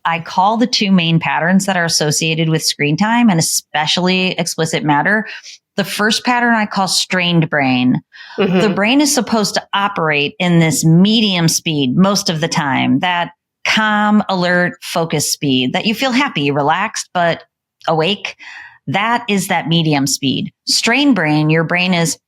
I call the two main patterns that are associated with screen time and especially explicit matter. The first pattern I call strained brain. Mm-hmm. The brain is supposed to operate in this medium speed most of the time, that calm, alert, focused speed that you feel happy, relaxed, but awake. That is that medium speed. Strained brain, your brain is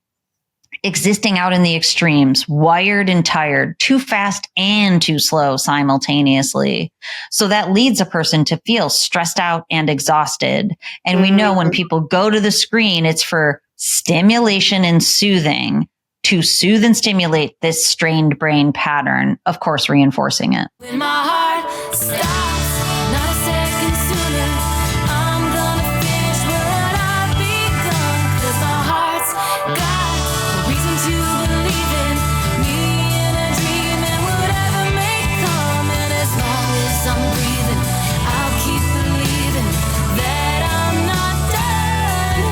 existing out in the extremes, wired and tired, too fast and too slow simultaneously. So that leads a person to feel stressed out and exhausted. And we know when people go to the screen, it's for stimulation and soothing, to soothe and stimulate this strained brain pattern, of course, reinforcing it. When my heart stops, not a second sooner, I'm gonna finish what I've begun, 'cause my heart's got a reason to believe in me in a dream, and whatever may come, and as long as I'm breathing, I'll keep believing that I'm not done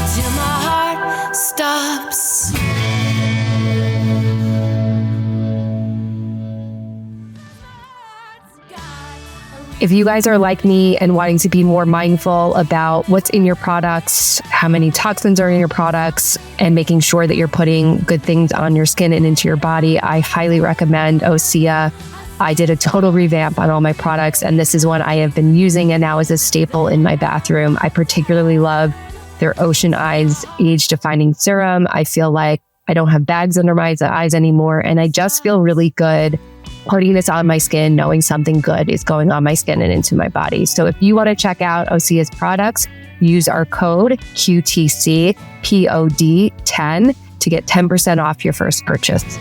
until my heart stops. If you guys are like me and wanting to be more mindful about what's in your products, how many toxins are in your products, and making sure that you're putting good things on your skin and into your body, I highly recommend Osea. I did a total revamp on all my products, and this is one I have been using and now is a staple in my bathroom. I particularly love their Ocean Eyes Age Defining Serum. I feel like I don't have bags under my eyes anymore, and I just feel really good putting this on my skin, knowing something good is going on my skin and into my body. So if you want to check out Osea's products, use our code QTCPOD10 to get 10% off your first purchase.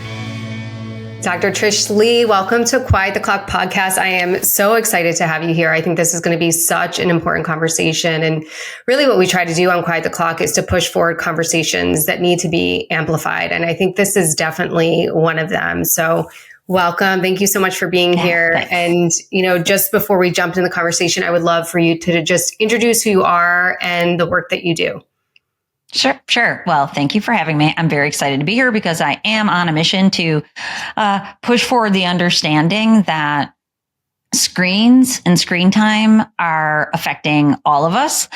Dr. Trish Leigh, welcome to Quiet the Clock podcast. I am so excited to have you here. I think this is going to be such an important conversation. And really what we try to do on Quiet the Clock is to push forward conversations that need to be amplified. And I think this is definitely one of them. So welcome. Thank you so much for being here. Thanks. And, just before we jump into the conversation, I would love for you to just introduce who you are and the work that you do. Sure. Well, thank you for having me. I'm very excited to be here because I am on a mission to push forward the understanding that screens and screen time are affecting all of us,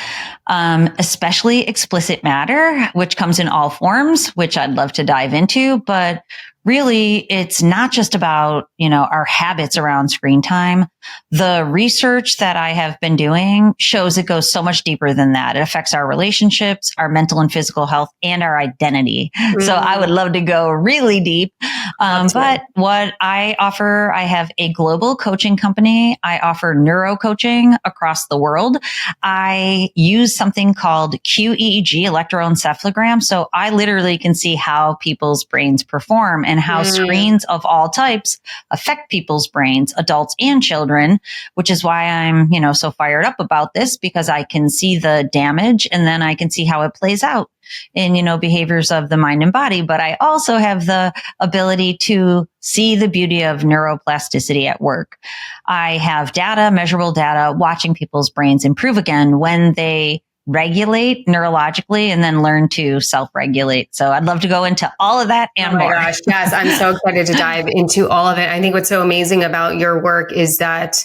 especially explicit matter, which comes in all forms, which I'd love to dive into. But really, it's not just about, our habits around screen time. The research that I have been doing shows it goes so much deeper than that. It affects our relationships, our mental and physical health, and our identity. Mm-hmm. So I would love to go really deep. But what I offer, I have a global coaching company. I offer neuro coaching across the world. I use something called qEEG, electroencephalogram. So I literally can see how people's brains perform and how screens of all types affect people's brains, adults and children, which is why I'm, so fired up about this, because I can see the damage and then I can see how it plays out in, behaviors of the mind and body. But I also have the ability to see the beauty of neuroplasticity at work. I have data, measurable data, watching people's brains improve again when they regulate neurologically and then learn to self-regulate. So I'd love to go into all of that and more. Oh my gosh. Yes. I'm so excited to dive into all of it. I think what's so amazing about your work is that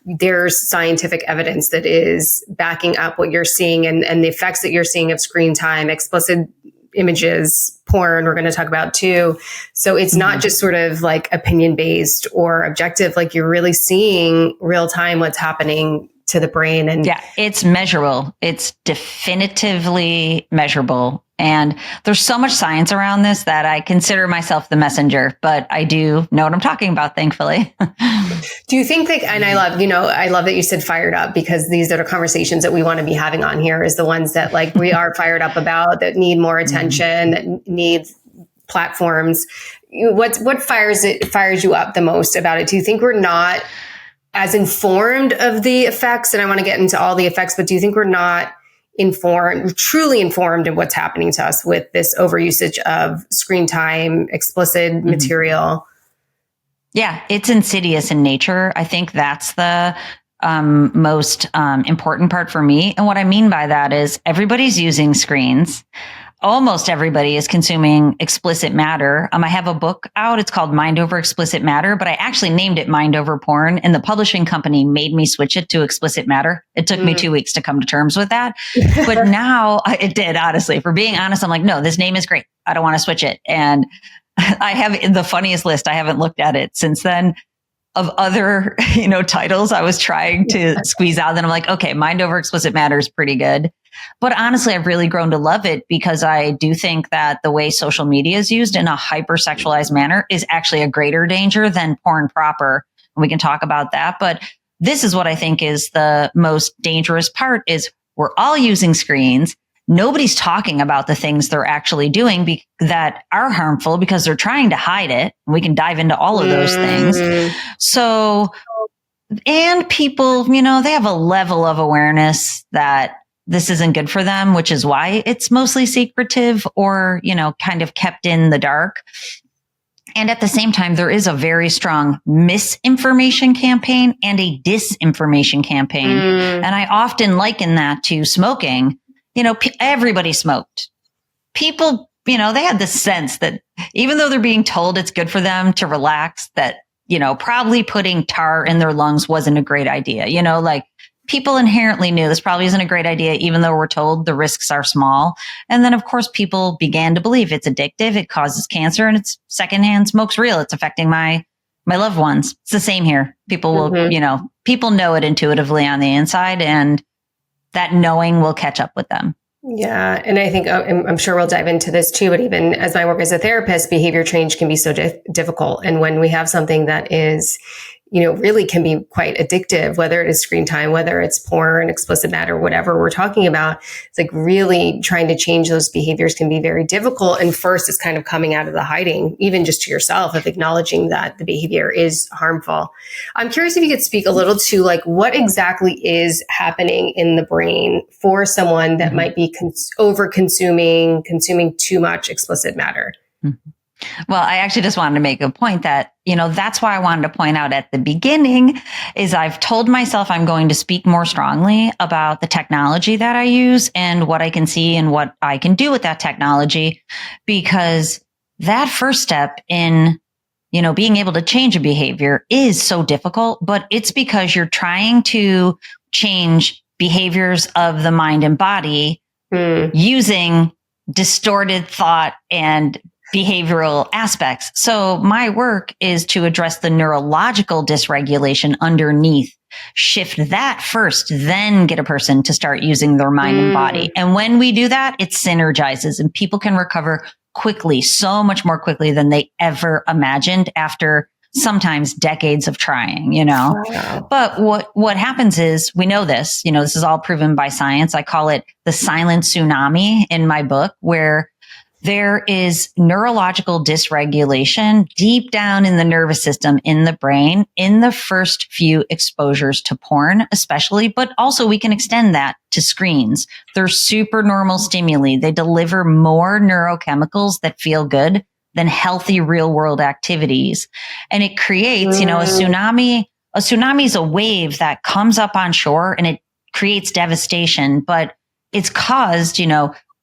there's scientific evidence that is backing up what you're seeing and the effects that you're seeing of screen time, explicit images, porn, we're going to talk about too. So it's not just sort of like opinion based or objective, like you're really seeing real time what's happening to the brain. And yeah, it's measurable. It's definitively measurable. And there's so much science around this that I consider myself the messenger, but I do know what I'm talking about, thankfully. Do you think that, and I love that you said fired up, because these are the conversations that we want to be having on here, is the ones that like we are fired up about, that need more attention, that need platforms. What fires you up the most about it? Do you think we're not as informed of the effects? And I want to get into all the effects, but do you think we're not truly informed in what's happening to us with this overusage of screen time, explicit material? Yeah, it's insidious in nature. I think that's the most important part for me. And what I mean by that is everybody's using screens. almost everybody is consuming explicit matter. I have a book out. It's called Mind Over Explicit Matter, but I actually named it Mind Over Porn, and the publishing company made me switch it to explicit matter. It took me 2 weeks to come to terms with that. But now it did, honestly. For being honest, I'm like, no, this name is great. I don't want to switch it. And I have the funniest list. I haven't looked at it since then of other, titles I was trying to squeeze out. Then I'm like, okay, Mind Over Explicit Matter is pretty good. But honestly, I've really grown to love it because I do think that the way social media is used in a hypersexualized manner is actually a greater danger than porn proper. And we can talk about that. But this is what I think is the most dangerous part is we're all using screens. Nobody's talking about the things they're actually doing that are harmful because they're trying to hide it. We can dive into all of those things. So, and people, they have a level of awareness that this isn't good for them, which is why it's mostly secretive or, kind of kept in the dark. And at the same time, there is a very strong misinformation campaign and a disinformation campaign. And I often liken that to smoking. Everybody smoked. People, they had this sense that even though they're being told it's good for them to relax, that, probably putting tar in their lungs wasn't a great idea. People inherently knew this probably isn't a great idea, even though we're told the risks are small. And then, of course, people began to believe it's addictive. It causes cancer and it's secondhand smoke's real. It's affecting my loved ones. It's the same here. People will, people know it intuitively on the inside, and that knowing will catch up with them. Yeah. And I think, I'm sure we'll dive into this too, but even as I work as a therapist, behavior change can be so difficult. And when we have something that is, really can be quite addictive, whether it is screen time, whether it's porn, explicit matter, whatever we're talking about, it's like really trying to change those behaviors can be very difficult. And first it's kind of coming out of the hiding, even just to yourself, of acknowledging that the behavior is harmful. I'm curious if you could speak a little to like what exactly is happening in the brain for someone that might be consuming too much explicit matter. Mm-hmm. Well, I actually just wanted to make a point that, that's why I wanted to point out at the beginning is I've told myself I'm going to speak more strongly about the technology that I use and what I can see and what I can do with that technology, because that first step in, being able to change a behavior is so difficult, but it's because you're trying to change behaviors of the mind and body using distorted thought and behavioral aspects. So my work is to address the neurological dysregulation underneath, shift that first, then get a person to start using their mind and body. And when we do that, it synergizes and people can recover quickly, so much more quickly than they ever imagined after sometimes decades of trying, Wow. But what happens is we know this, this is all proven by science. I call it the silent tsunami in my book, where there is neurological dysregulation deep down in the nervous system, in the brain, in the first few exposures to porn, especially, but also we can extend that to screens. They're super normal stimuli. They deliver more neurochemicals that feel good than healthy real world activities. And it creates, a tsunami. A tsunami is a wave that comes up on shore and it creates devastation, but it's caused,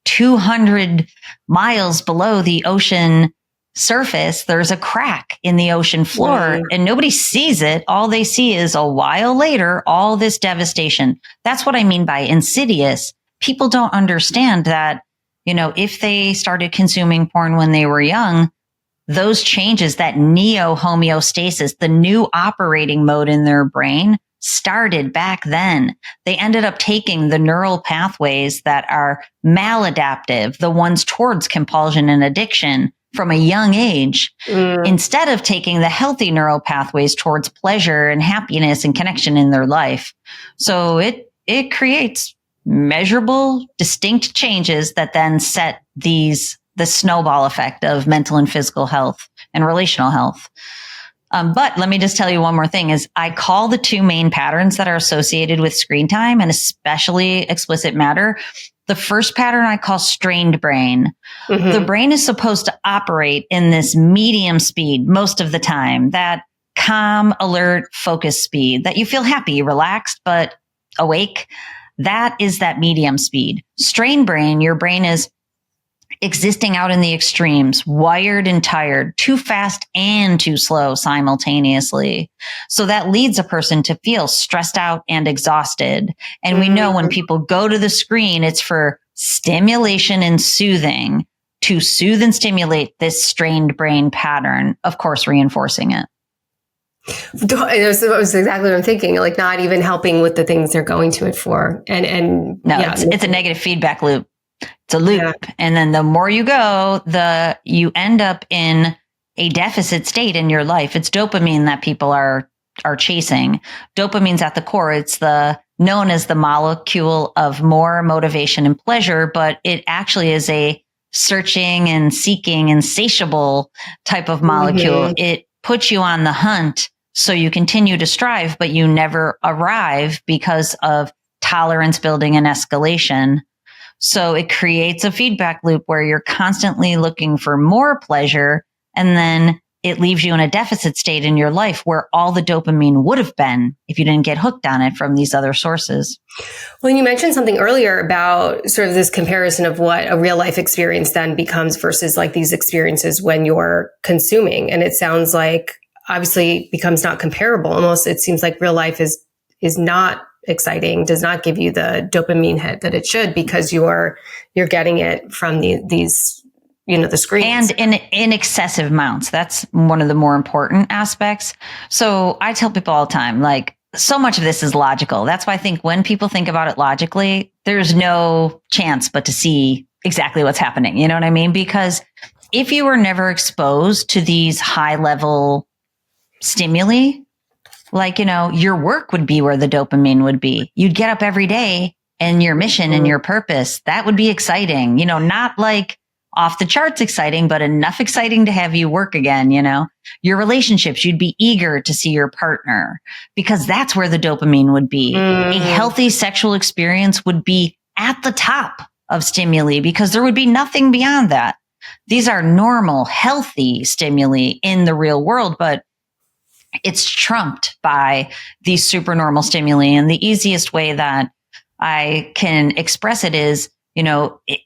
200 miles below the ocean surface, there's a crack in the ocean floor and nobody sees it. All they see is a while later, all this devastation. That's what I mean by insidious. People don't understand that, if they started consuming porn when they were young, those changes, that neo-homeostasis, the new operating mode in their brain started back then. They ended up taking the neural pathways that are maladaptive, the ones towards compulsion and addiction from a young age, instead of taking the healthy neural pathways towards pleasure and happiness and connection in their life. So it creates measurable, distinct changes that then set the snowball effect of mental and physical health and relational health. But let me just tell you one more thing is I call the two main patterns that are associated with screen time and especially explicit matter. The first pattern I call strained brain. Mm-hmm. The brain is supposed to operate in this medium speed most of the time, that calm, alert, focused speed that you feel happy, relaxed, but awake. That is that medium speed. Strained brain, your brain is existing out in the extremes, wired and tired, too fast and too slow simultaneously. So that leads a person to feel stressed out and exhausted. And we know when people go to the screen, it's for stimulation and soothing, to soothe and stimulate this strained brain pattern, of course, reinforcing it. That was exactly what I'm thinking. Like not even helping with the things they're going to it for. And no, it's a negative feedback loop. It's a loop. Yeah. And then the more you go, you end up in a deficit state in your life. It's dopamine that people are chasing. Dopamine's at the core. It's known as the molecule of more motivation and pleasure, but it actually is a searching and seeking, insatiable type of molecule. It puts you on the hunt. So you continue to strive, but you never arrive because of tolerance building and escalation. So it creates a feedback loop where you're constantly looking for more pleasure, and then it leaves you in a deficit state in your life where all the dopamine would have been if you didn't get hooked on it from these other sources. Well, you mentioned something earlier about sort of this comparison of what a real life experience then becomes versus like these experiences when you're consuming. And it sounds like obviously becomes not comparable. Almost it seems like real life is not exciting, does not give you the dopamine hit that it should because you're getting it from these the screens. And in excessive amounts. That's one of the more important aspects. So I tell people all the time, like, so much of this is logical. That's why I think when people think about it logically, there's no chance but to see exactly what's happening. You know what I mean? Because if you were never exposed to these high level stimuli, like, your work would be where the dopamine would be. You'd get up every day and your mission and your purpose, that would be exciting, not like off the charts exciting, but enough exciting to have you work again, your relationships, you'd be eager to see your partner because that's where the dopamine would be. A healthy sexual experience would be at the top of stimuli because there would be nothing beyond that. These are normal, healthy stimuli in the real world, but it's trumped by these supernormal stimuli. And the easiest way that I can express it is,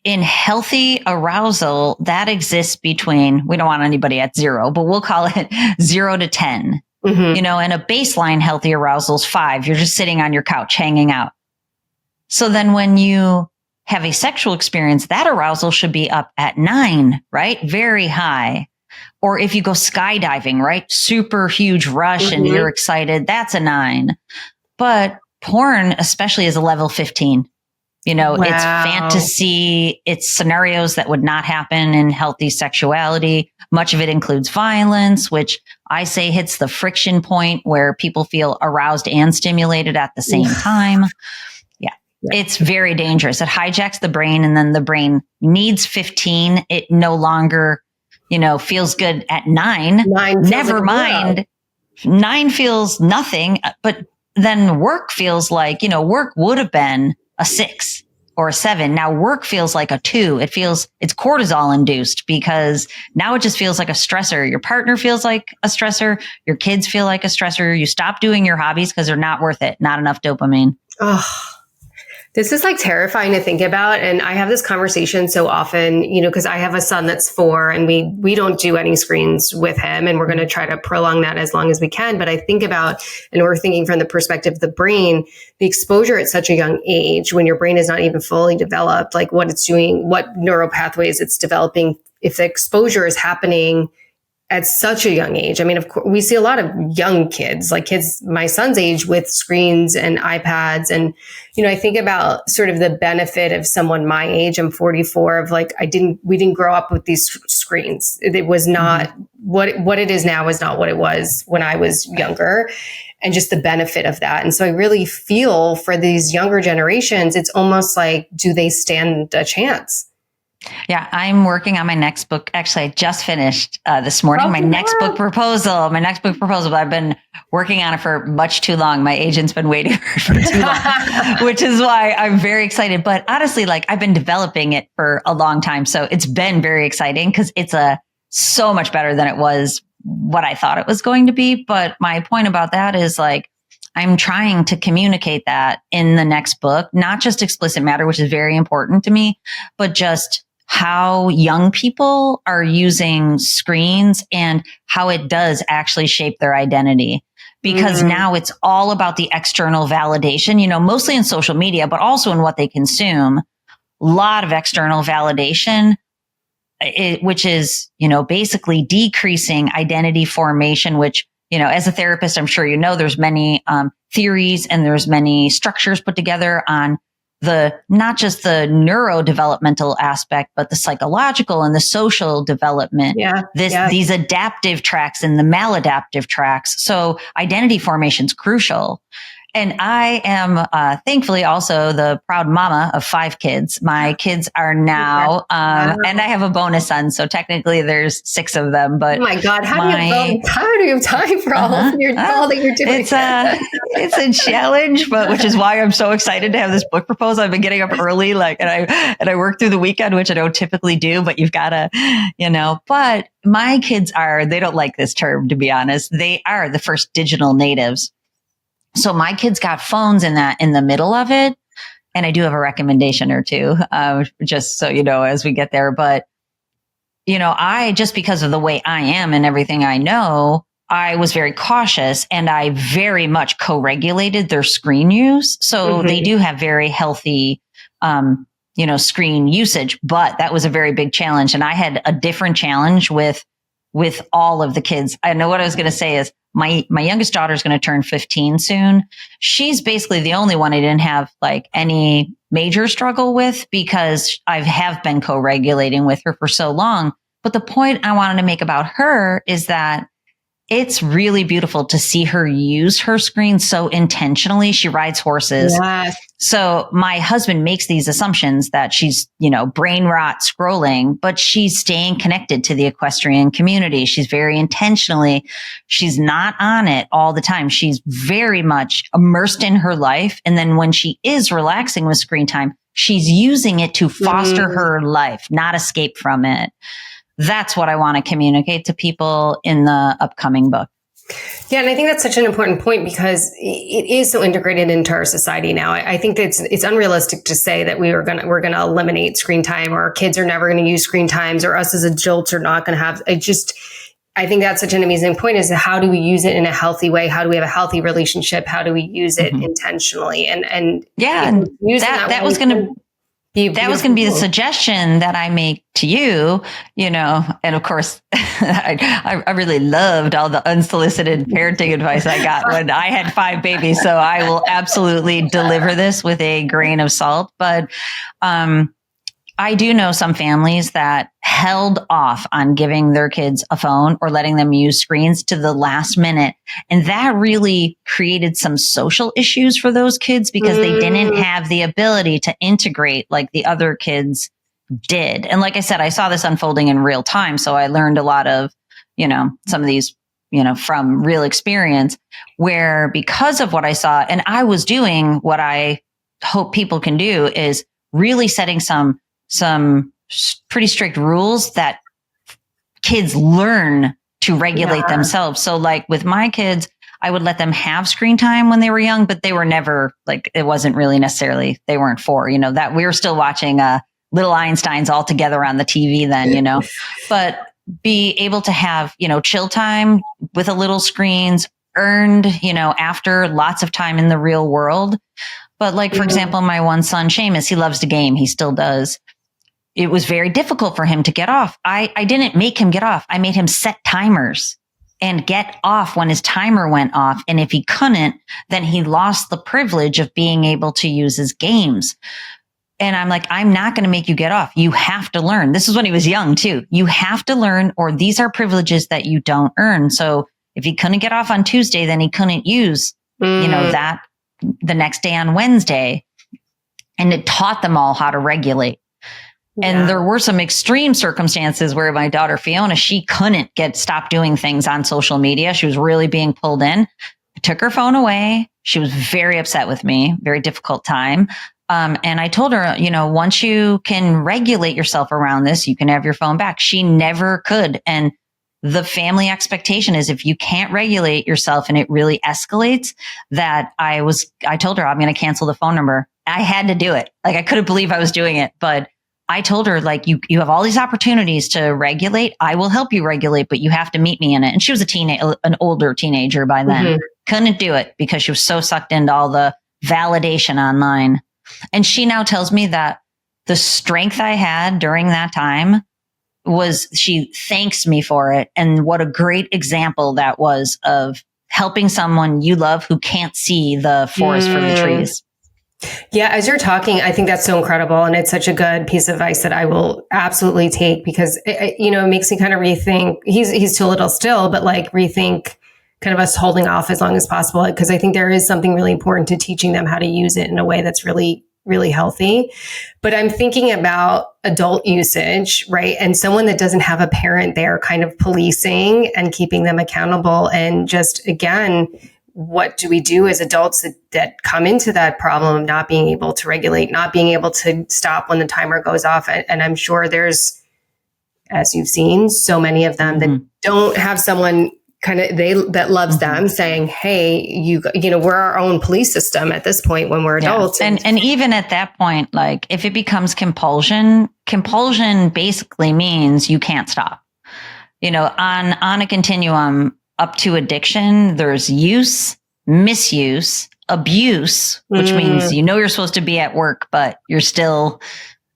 in healthy arousal that exists between, we don't want anybody at 0, but we'll call it 0 to 10, and a baseline healthy arousal is 5. You're just sitting on your couch, hanging out. So then when you have a sexual experience, that arousal should be up at 9, right? Very high. Or if you go skydiving, right? Super huge rush and you're excited. That's a 9. But porn, especially, is a level 15. Wow. It's fantasy. It's scenarios that would not happen in healthy sexuality. Much of it includes violence, which I say hits the friction point where people feel aroused and stimulated at the same time. Yeah. It's very dangerous. It hijacks the brain, and then the brain needs 15. It no longer feels good at 9. Never mind. 9 feels nothing, but then work feels like, work would have been a 6 or a 7. Now work feels like a 2. It's cortisol induced because now it just feels like a stressor. Your partner feels like a stressor. Your kids feel like a stressor. You stop doing your hobbies because they're not worth it. Not enough dopamine. Oh. This is like terrifying to think about. And I have this conversation so often, because I have a son that's 4 and we don't do any screens with him, and we're going to try to prolong that as long as we can. But I think about, and we're thinking from the perspective of the brain, the exposure at such a young age when your brain is not even fully developed, like what it's doing, what neural pathways it's developing, if the exposure is happening at such a young age. I mean, of course, we see a lot of young kids, like kids my son's age, with screens and iPads. And, I think about sort of the benefit of someone my age. I'm 44, of like, we didn't grow up with these screens. It was not what it is now is not what it was when I was younger, and just the benefit of that. And so I really feel for these younger generations, it's almost like, do they stand a chance? Yeah, I'm working on my next book. Actually, I just finished this morning my next book proposal. I've been working on it for much too long. My agent's been waiting for too long, which is why I'm very excited. But honestly, like, I've been developing it for a long time. So it's been very exciting because it's so much better than it was what I thought it was going to be. But my point about that is, like, I'm trying to communicate that in the next book, not just explicit matter, which is very important to me, but just how young people are using screens and how it does actually shape their identity. Because now it's all about the external validation, mostly in social media, but also in what they consume. A lot of external validation, which is, basically decreasing identity formation, which, as a therapist, I'm sure there's many theories and there's many structures put together on not just the neurodevelopmental aspect, but the psychological and the social development. These adaptive tracks and the maladaptive tracks. So identity formation is crucial. And I am thankfully also the proud mama of 5 kids. My kids are now, and I have a bonus son, so technically there's 6 of them. But oh my God, how do you have time for all that you're doing? It's a challenge, but which is why I'm so excited to have this book proposal. I've been getting up early, and I work through the weekend, which I don't typically do. But you've got to, But my kids they don't like this term, to be honest. They are the first digital natives. So my kids got phones in the middle of it. And I do have a recommendation or two, just so as we get there. But, just because of the way I am and everything I know, I was very cautious and I very much co-regulated their screen use. So they do have very healthy, screen usage, but that was a very big challenge. And I had a different challenge with all of the kids. I know what I was going to say is my youngest daughter is going to turn 15 soon. She's basically the only one I didn't have any major struggle with because I have been co-regulating with her for so long. But the point I wanted to make about her is that it's really beautiful to see her use her screen so intentionally. She rides horses. Yes. So my husband makes these assumptions that she's, brain rot scrolling, but she's staying connected to the equestrian community. She's very intentionally, she's not on it all the time. She's very much immersed in her life. And then when she is relaxing with screen time, she's using it to foster her life, not escape from it. That's what I want to communicate to people in the upcoming book. Yeah, and I think that's such an important point because it is so integrated into our society now. I think that it's unrealistic to say that we're gonna eliminate screen time, or our kids are never going to use screen times, or us as adults are not going to have. I think that's such an amazing point: is how do we use it in a healthy way? How do we have a healthy relationship? How do we use it intentionally? And that was going to. That was going to be the suggestion that I make to you, and of course, I really loved all the unsolicited parenting advice I got when I had 5 babies. So I will absolutely deliver this with a grain of salt. But I do know some families that held off on giving their kids a phone or letting them use screens to the last minute. And that really created some social issues for those kids because they didn't have the ability to integrate like the other kids did. And like I said, I saw this unfolding in real time. So I learned a lot of, some of these, from real experience where because of what I saw, and I was doing what I hope people can do is really setting some pretty strict rules that kids learn to regulate themselves. So like with my kids, I would let them have screen time when they were young, but they were never it wasn't really necessarily, they weren't 4, that we were still watching Little Einsteins all together on the TV then, but be able to have, chill time with a little screens earned, after lots of time in the real world. But like, for example, my one son, Seamus, he loves to game. He still does. It was very difficult for him to get off. I didn't make him get off. I made him set timers and get off when his timer went off. And if he couldn't, then he lost the privilege of being able to use his games. And I'm like, I'm not going to make you get off. You have to learn. This is when he was young too. You have to learn, or these are privileges that you don't earn. So if he couldn't get off on Tuesday, then he couldn't use, that the next day on Wednesday. And it taught them all how to regulate. And there were some extreme circumstances where my daughter Fiona, she couldn't stop doing things on social media. She was really being pulled in. I took her phone away. She was very upset with me, very difficult time. And I told her, once you can regulate yourself around this, you can have your phone back. She never could. And the family expectation is if you can't regulate yourself and it really escalates, that I told her I'm going to cancel the phone number. I had to do it. I couldn't believe I was doing it, but I told her, like, you have all these opportunities to regulate. I will help you regulate, but you have to meet me in it. And she was an older teenager by then. Couldn't do it because she was so sucked into all the validation online. And she now tells me that the strength I had during that time she thanks me for it. And what a great example that was of helping someone you love who can't see the forest from the trees. Yeah, as you're talking, I think that's so incredible. And it's such a good piece of advice that I will absolutely take because, it makes me kind of rethink. He's too little still, but like rethink kind of us holding off as long as possible. Because I think there is something really important to teaching them how to use it in a way that's really, really healthy. But I'm thinking about adult usage, right? And someone that doesn't have a parent there kind of policing and keeping them accountable. And just, again, what do we do as adults that come into that problem of not being able to regulate, not being able to stop when the timer goes off? And I'm sure there's, as you've seen, so many of them that don't have someone that loves them saying, hey, we're our own police system at this point when we're adults. And even at that point, like if it becomes compulsion basically means you can't stop. On a continuum up to addiction, there's use, misuse, abuse, which means you're supposed to be at work, but you're still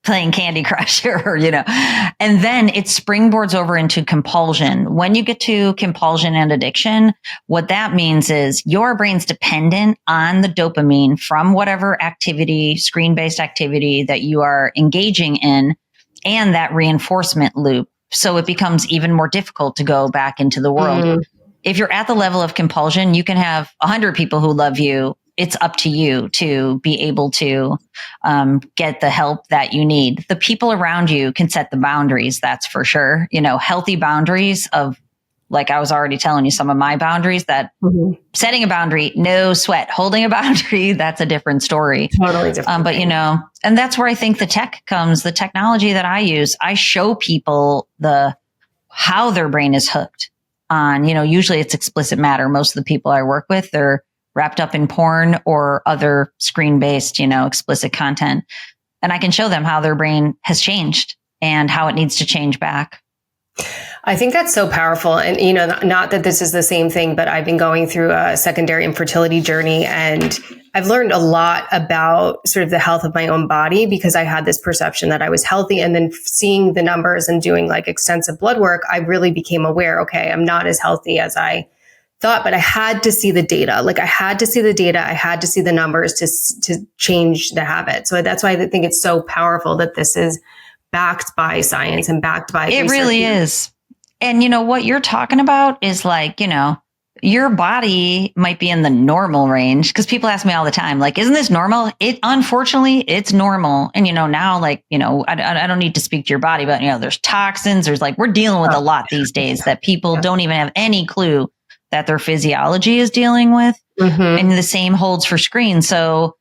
playing Candy Crush and then it springboards over into compulsion. When you get to compulsion and addiction, what that means is your brain's dependent on the dopamine from whatever activity, screen-based activity that you are engaging in and that reinforcement loop. So it becomes even more difficult to go back into the world. If you're at the level of compulsion, you can have 100 people who love you. It's up to you to be able to get the help that you need. The people around you can set the boundaries. That's for sure. Healthy boundaries of, like I was already telling you, some of my boundaries that setting a boundary, no sweat, holding a boundary, that's a different story. Totally different. But, and that's where I think the tech comes, the technology that I use. I show people how their brain is hooked on, usually it's explicit matter. Most of the people I work with, they're wrapped up in porn or other screen-based, explicit content. And I can show them how their brain has changed and how it needs to change back. I think that's so powerful. And, not that this is the same thing, but I've been going through a secondary infertility journey and I've learned a lot about sort of the health of my own body because I had this perception that I was healthy. And then seeing the numbers and doing like extensive blood work, I really became aware, okay, I'm not as healthy as I thought, but I had to see the data. Like I had to see the data. I had to see the numbers to change the habit. So that's why I think it's so powerful that this is backed by science and backed by it research. really is. And what you're talking about is like, your body might be in the normal range because people ask me all the time, like, isn't this normal? Unfortunately, it's normal. And, now, like, I don't need to speak to your body, but, there's toxins. There's like, we're dealing with a lot these days that people don't even have any clue that their physiology is dealing with. And the same holds for screens. So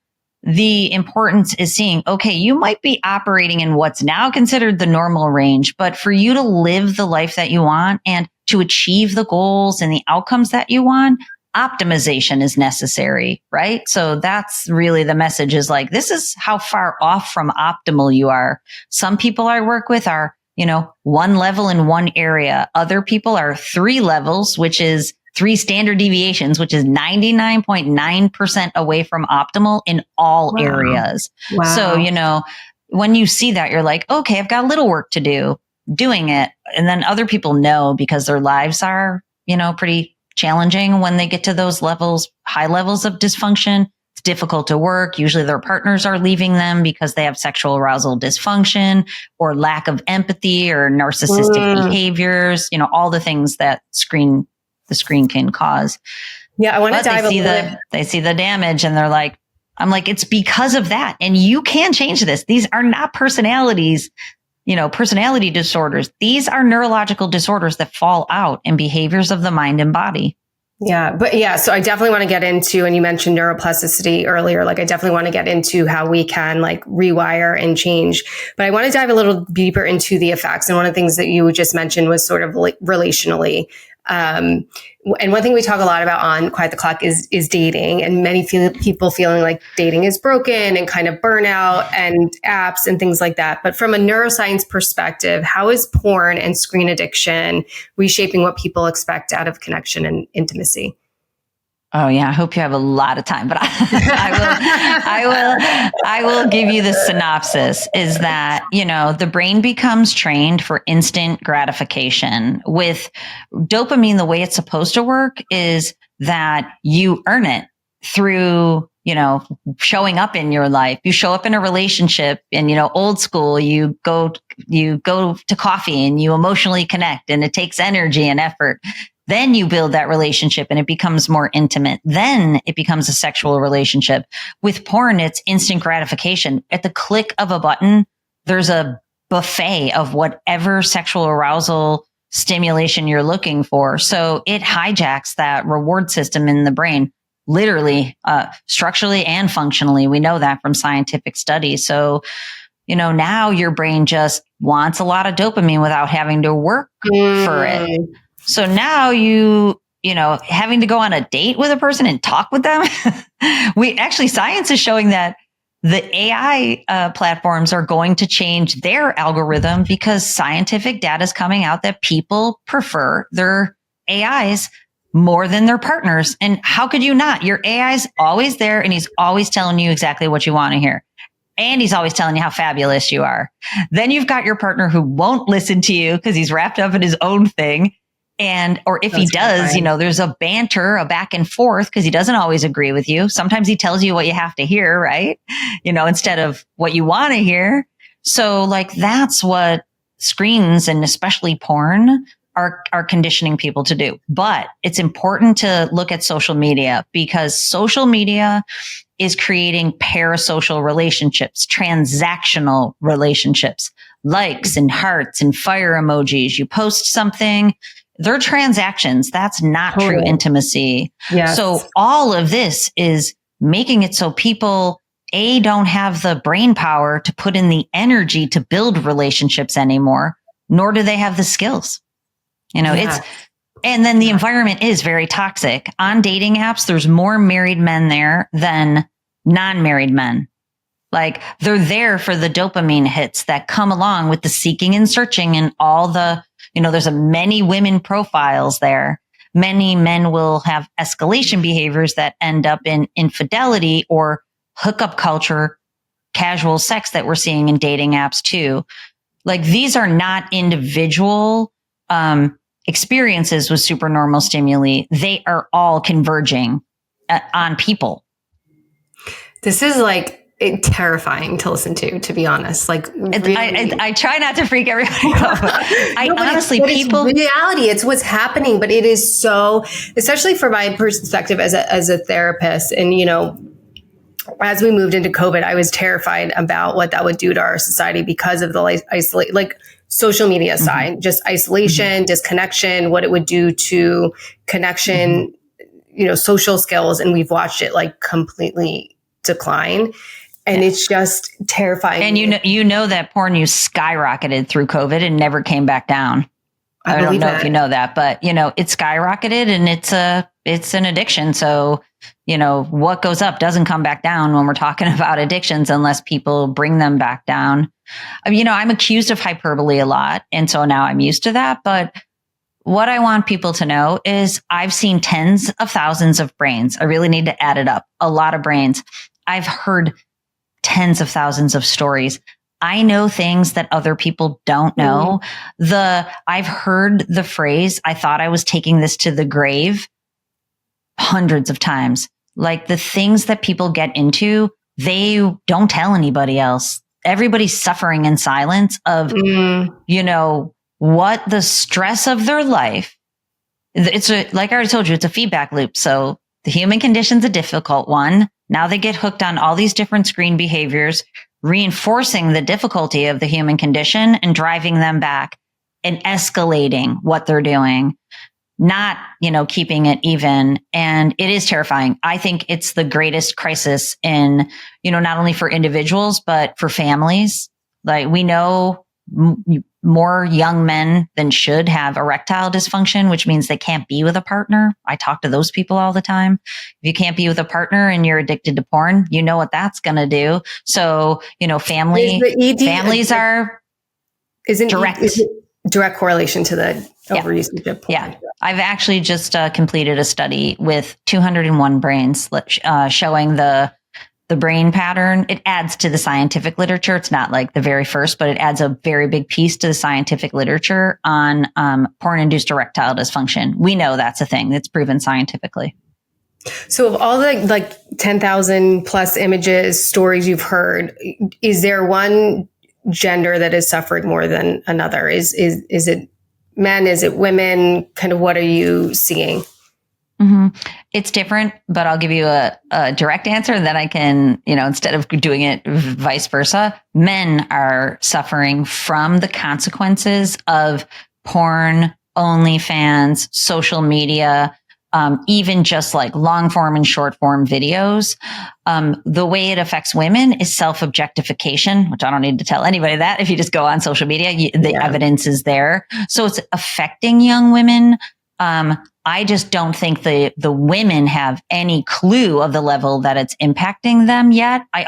the importance is seeing, okay, you might be operating in what's now considered the normal range, but for you to live the life that you want and to achieve the goals and the outcomes that you want, optimization is necessary, right? So that's really the message is like, this is how far off from optimal you are. Some people I work with are, one level in one area. Other people are 3 levels, which is 3 standard deviations, which is 99.9% away from optimal in all areas. Wow. So, when you see that, you're like, okay, I've got a little work to do doing it. And then other people know because their lives are, pretty challenging when they get to those levels, high levels of dysfunction. It's difficult to work. Usually their partners are leaving them because they have sexual arousal dysfunction or lack of empathy or narcissistic behaviors, all the things that the screen can cause. Yeah, I want to dive they see the damage and they're like, I'm like, it's because of that. And you can change this. These are not personality disorders. These are neurological disorders that fall out in behaviors of the mind and body. Yeah. But yeah, so I definitely want to get into, and you mentioned neuroplasticity earlier, like I definitely want to get into how we can like rewire and change, but I want to dive a little deeper into the effects. And one of the things that you just mentioned was sort of like relationally, And one thing we talk a lot about on Quiet the Clock is dating, and many people feeling like dating is broken and kind of burnout and apps and things like that. But from a neuroscience perspective, how is porn and screen addiction reshaping what people expect out of connection and intimacy? Oh yeah, I hope you have a lot of time, but I will give you the synopsis is that, the brain becomes trained for instant gratification. With dopamine, the way it's supposed to work is that you earn it through, showing up in your life. You show up in a relationship and, old school, you go to coffee and you emotionally connect, and it takes energy and effort. Then you build that relationship and it becomes more intimate. Then it becomes a sexual relationship. With porn, it's instant gratification. At the click of a button, there's a buffet of whatever sexual arousal stimulation you're looking for. So it hijacks that reward system in the brain, literally, structurally and functionally. We know that from scientific studies. So, now your brain just wants a lot of dopamine without having to work for it. So now having to go on a date with a person and talk with them. Science is showing that the AI platforms are going to change their algorithm because scientific data is coming out that people prefer their AIs more than their partners. And how could you not? Your AI is always there and he's always telling you exactly what you want to hear. And he's always telling you how fabulous you are. Then you've got your partner who won't listen to you because he's wrapped up in his own thing. Or if he does, there's a banter, a back and forth because he doesn't always agree with you. Sometimes he tells you what you have to hear, right? Instead of what you want to hear. So that's what screens and especially porn are conditioning people to do. But it's important to look at social media because social media is creating parasocial relationships, transactional relationships, likes and hearts and fire emojis. You post something, they're transactions. That's not true intimacy. Yes. So all of this is making it so people, don't have the brain power to put in the energy to build relationships anymore, nor do they have the skills. And then the environment is very toxic. On dating apps, there's more married men there than non-married men. They're there for the dopamine hits that come along with the seeking and searching and all the, there's many women profiles there. Many men will have escalation behaviors that end up in infidelity or hookup culture, casual sex that we're seeing in dating apps too. These are not individual, experiences with supernormal stimuli. They are all converging on people. This is terrifying to listen to be honest. Really, I try not to freak everybody out. Honestly, people, it's reality, it's what's happening, but it is so, especially from my perspective as a therapist. And, as we moved into COVID, I was terrified about what that would do to our society because of the social media side, just isolation, disconnection, what it would do to connection, social skills. And we've watched it completely decline. And it's just terrifying. And you know that porn use skyrocketed through COVID and never came back down. I don't know if you know that, but it skyrocketed and it's an addiction. So, what goes up doesn't come back down when we're talking about addictions unless people bring them back down. I'm accused of hyperbole a lot. And so now I'm used to that. But what I want people to know is I've seen tens of thousands of brains. I really need to add it up. A lot of brains. I've heard tens of thousands of stories. I know things that other people don't know. I've heard the phrase, I thought I was taking this to the grave hundreds of times. The things that people get into, they don't tell anybody else. Everybody's suffering in silence of, what the stress of their life. Like I already told you, it's a feedback loop. So the human condition's a difficult one. Now they get hooked on all these different screen behaviors, reinforcing the difficulty of the human condition and driving them back and escalating what they're doing, not, keeping it even. And it is terrifying. I think it's the greatest crisis in, not only for individuals, but for families. We know more young men than should have erectile dysfunction, which means they can't be with a partner. I talk to those people all the time. If you can't be with a partner and you're addicted to porn, you know what that's going to do. So, families are direct correlation to the overuse of porn. Yeah. I've actually just completed a study with 201 brains showing the brain pattern. It adds to the scientific literature. It's not like the very first, but it adds a very big piece to the scientific literature on porn-induced erectile dysfunction. We know that's a thing that's proven scientifically. So of all the 10,000 plus images, stories you've heard, is there one gender that is suffering more than another? Is it men? Is it women? Kind of what are you seeing? Mm-hmm. It's different, but I'll give you a direct answer. And then I can, instead of doing it vice versa, men are suffering from the consequences of porn, OnlyFans, social media, even just like long form and short form videos. The way it affects women is self-objectification, which I don't need to tell anybody that. If you just go on social media, the evidence is there. So it's affecting young women. I just don't think the women have any clue of the level that it's impacting them yet. I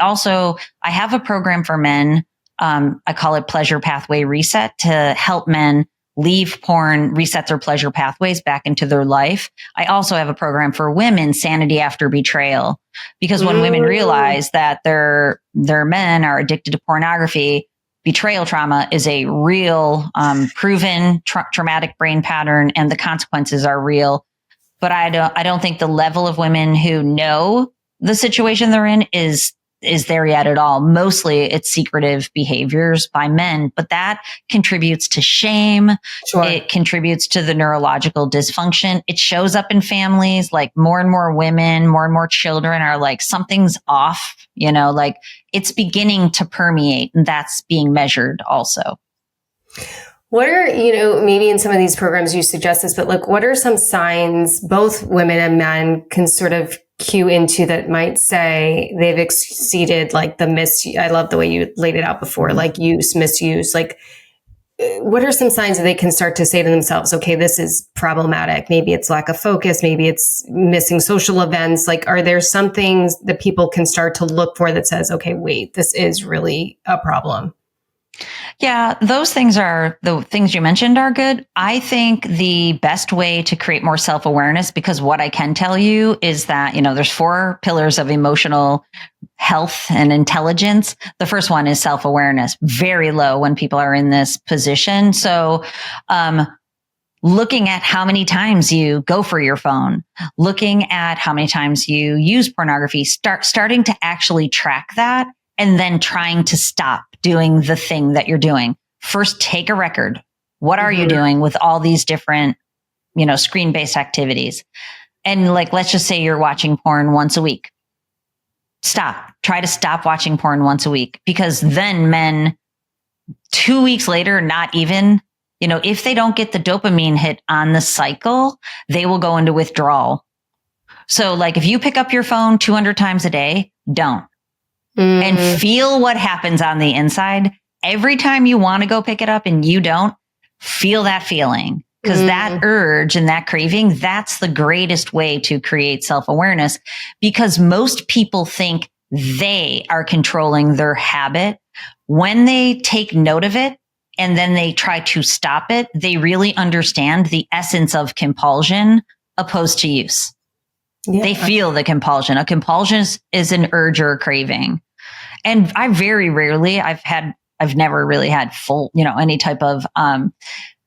have a program for men. I call it Pleasure Pathway Reset, to help men leave porn, reset their pleasure pathways back into their life. I also have a program for women, Sanity After Betrayal, because when women realize that their men are addicted to pornography, betrayal trauma is a real, proven traumatic brain pattern, and the consequences are real. But I don't think the level of women who know the situation they're in is there yet at all. Mostly it's secretive behaviors by men, but that contributes to shame. Sure. It contributes to the neurological dysfunction. It shows up in families, like more and more women, more and more children are like, something's off, like it's beginning to permeate, and that's being measured also. What are, maybe in some of these programs you suggest this, but what are some signs both women and men can sort of cue into that might say they've exceeded I love the way you laid it out before, misuse, what are some signs that they can start to say to themselves, okay, this is problematic. Maybe it's lack of focus. Maybe it's missing social events. Are there some things that people can start to look for that says, okay, wait, this is really a problem? Yeah, those things are the things you mentioned are good. I think the best way to create more self-awareness, because what I can tell you is that, there's 4 pillars of emotional health and intelligence. The first one is self-awareness, very low when people are in this position. So, looking at how many times you go for your phone, looking at how many times you use pornography, starting to actually track that, and then trying to stop doing the thing that you're doing. First, take a record. What are you doing with all these different, screen-based activities? And let's just say you're watching porn once a week. Try to stop watching porn once a week, because then men 2 weeks later, not even, if they don't get the dopamine hit on the cycle, they will go into withdrawal. So if you pick up your phone 200 times a day, don't. And feel what happens on the inside. Every time you want to go pick it up and you don't, feel that feeling, because that urge and that craving, that's the greatest way to create self-awareness, because most people think they are controlling their habit. When they take note of it and then they try to stop it, they really understand the essence of compulsion opposed to use. Yeah. They feel the compulsion. A compulsion is an urge or a craving. And I very rarely, I've never really had full, any type of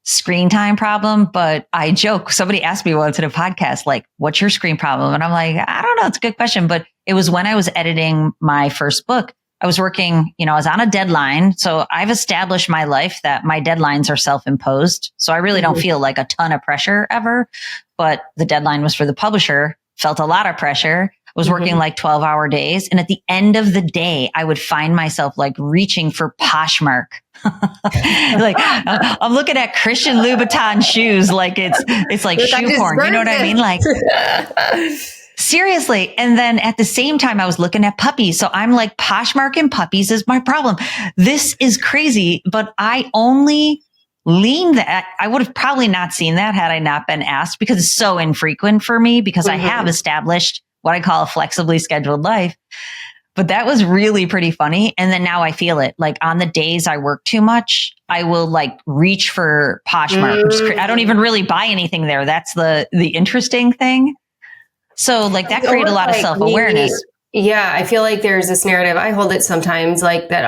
screen time problem, but I joke. Somebody asked me once in a podcast, what's your screen problem? And I'm like, I don't know. It's a good question. But it was when I was editing my first book. I was working, I was on a deadline. So I've established my life that my deadlines are self-imposed. So I really don't feel like a ton of pressure ever. But the deadline was for the publisher, felt a lot of pressure. I was working 12-hour days. And at the end of the day, I would find myself reaching for Poshmark. I'm looking at Christian Louboutin shoes. It's like shoe porn. You know what I mean? Seriously. And then at the same time, I was looking at puppies. So I'm like, Poshmark and puppies is my problem. This is crazy. But I only lean that. I would have probably not seen that had I not been asked, because it's so infrequent for me, because I have established what I call a flexibly scheduled life. But that was really pretty funny. And then now I feel it, like on the days I work too much, I will like reach for Poshmark. I don't even really buy anything there. That's the interesting thing. So like that created a lot of self-awareness. Yeah. I feel like there's this narrative. I hold it sometimes like that.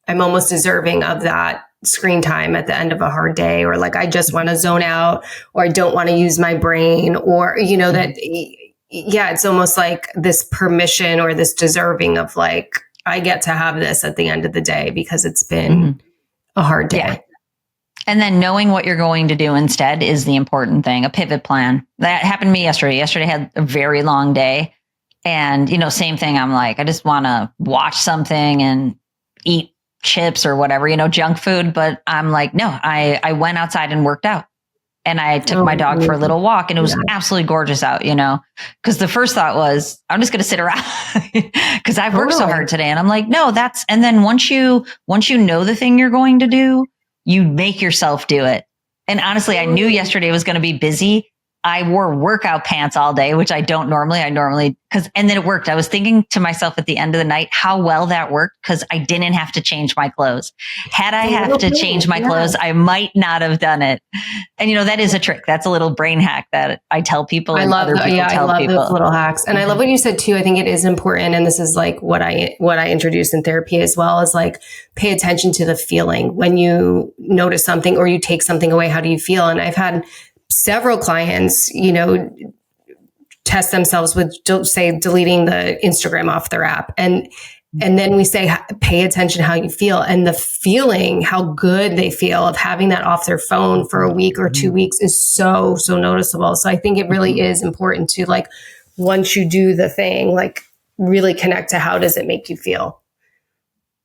I'm almost deserving of that screen time at the end of a hard day, or like, I just want to zone out, or I don't want to use my brain, or, you know, that, yeah, it's almost like this permission or this deserving of like, I get to have this at the end of the day because it's been a hard day. Yeah. And then knowing what you're going to do instead is the important thing, a pivot plan. That happened to me yesterday. Yesterday I had a very long day, and, you know, same thing. I'm like, I just want to watch something and eat chips or whatever, you know, junk food. But I'm like, no, I went outside and worked out. And I took my dog for a little walk, and it was absolutely gorgeous out, you know, because the first thought was, I'm just going to sit around because I've worked so hard today. And I'm like, no, and then once you know the thing you're going to do, you make yourself do it. And honestly, I knew yesterday was going to be busy. I wore workout pants all day, which I don't normally. And then it worked. I was thinking to myself at the end of the night how well that worked, because I didn't have to change my clothes. Had I have to change my clothes, I might not have done it. And, you know, that is a trick. That's a little brain hack that I tell people. I love those little hacks. And I love what you said too. I think it is important. And this is like what I introduced in therapy as well, is like, pay attention to the feeling when you notice something or you take something away. How do you feel? And I've had several clients, you know, test themselves with, say, deleting the Instagram off their app. And then we say, pay attention to how you feel, and the feeling, how good they feel of having that off their phone for a week or 2 weeks is so, so noticeable. So I think it really is important to, like, once you do the thing, like, really connect to how does it make you feel?